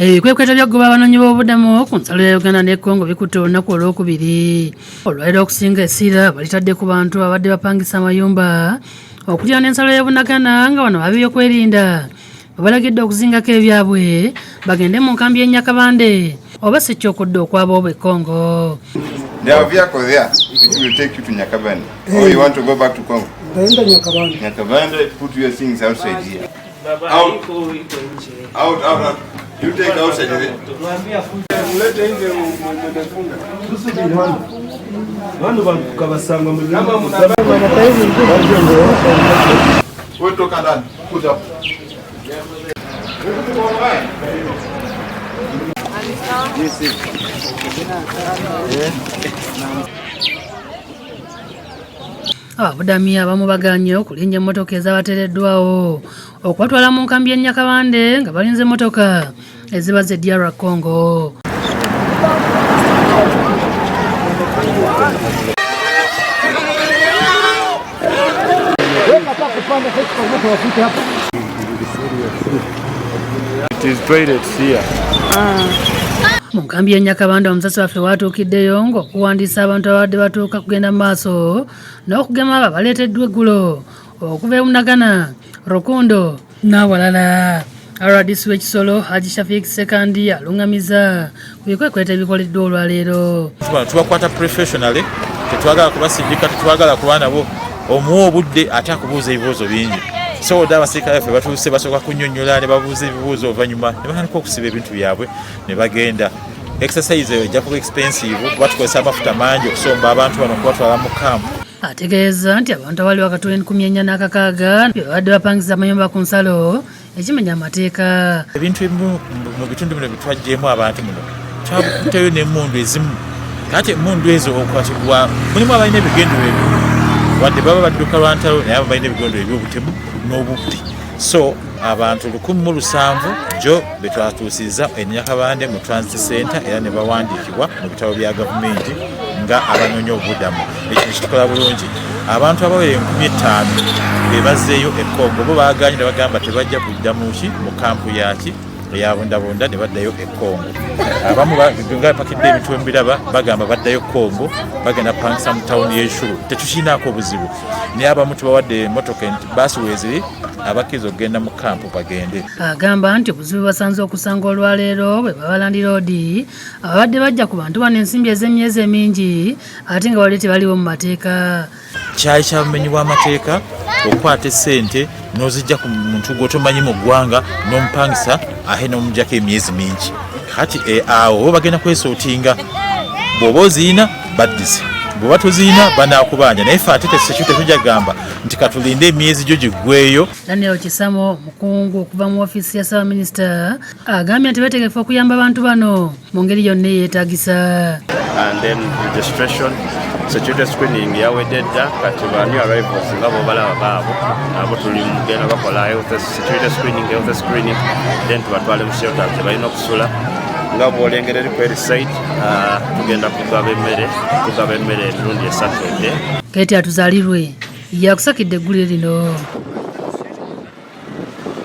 Ebikwekweto by'okugoba abanoonyi boobubudamu ku nsalo ya Uganda ne Congo bikutte olunaku olwokubiri. Olwaliro okusinga essira balitadde ku bantu abadde bapangisa amayumba okuliraana ensalo ya Bunagana nga bano ab'ebyokwerinda balagidde okuzingako ebyabwe bagende mu nkambi y'Ennyakabande oba si kyokudde okwaba obwe Congo. There are vehicles there which will take you to Nyakabande. Or you want to go back to Congo? Nyakabande, put your things outside here. Out. You take outside here. We'll talk and then put up. Ababudami abamu baganye okulinnya emmotoka ez'abateereddwawo okubatwala mu nkambi y'Ennyakabande nga balinze emmotoka eziba ze DR Congo. It is toilet here. Mu nkambi y'Ennyakabande omusasi waffe watuukiddeyo ng'okuwandiisa abantu abadde batuuka kugenda mu maaso n'okugema abo abaleeteddwa eggulo okuva e Bunagana, Rukundo n'awalala. RDC w'e Kisoro Hajji Shafic Ssekandi aluŋŋamiza ku bikwekweto ebikoleddwa olwaleero. Tubakwata professionally, tetwagala kubasindika, tetwagala kuba nabo omuwa obudde ate akubuuza ebibuuzo bingi. So abasirikale baffe batuuse basooka kunnyonnyola ne babuuza ebibuuzo oluvannyuma ne batandika okusiba ebintu byabwe ne bagenda. Exercise ejja kuba expensive kuba tukozesa amafuta mangi okusomba abantu bano okubatwala mu kampu. Ategeeza nti abantu abali wakati w'9,600 babadde bapangisa amayumba ku nsalo ekimenya amateeka. Ebintu ebimu mu bitundu bino bitwajjeemu abantu muno twabukuteyo n'emmundu ezimu kati emmundu ezo okwatibwa mulimu abalina ebigendero ebimu wadde baba badduka lwa ntalo naye abo balina ebigendero eby'obutemu n'obubbi. So abantu 1,700 jo betwatuusizza e Nyakabande mu transit center era ne bawandiikibwa mu bitabo bya gavumenti nga abanoonyi obubudamu. Ekyo kitukola bulungi. Abantu abawera 5,000 be bazzeeyo e Congo bo baaganye ne bagamba tebajja kudda mu kampu yaki eyabundabunda ne baddayo e Congo. Abamu nga pakidde ebintu mbiraba bagamba baddayo Congo bagenda pangisa mu tawuni y'Eshuru. Tetukiinaako obuzibu naye abamu tubawadde emmotoka baasiweezeri abakkiriza okugenda mu kampu bagende. Agamba nti obuzibu basanze okusanga olwaleero bwe babalandi roodi ababadde bajja ku bantu bano ensimbi ez'emyezi emingi ate nga wali tebaliwo mu mateeka. Kyali kya bumenyi bw'amateeka okukwata essente n'ozijja ku muntu gw'otomanyi mu ggwanga n'omupangisa ahe n'omuggyako emyezi mingi. Kati awo bo bagenda kwesootinga bw'oba oziina baddize bw'oba toziina banaakubanja naye ffe ate tetujja gamba nti katulinde emyezi gyo giggweyo. Daniel Kisamo mukungu okuva mu ofiisi ya Ssaabaminisita agambye nti beetegefu okuyamba abantu bano mu ngeri yonna eyeetaagisa. And then registration, security screening yawedde dda kati ba new arrivals nga bw'obalaba baabo abo tuli mugenda bakola security screening then tubatwale mu shelters balina okusula nga bw'olengera eri ku eri site tugenda kugaba emmere emirundi esatu edde. Keeti atuzaalirwe yakusakidde eggulire lino.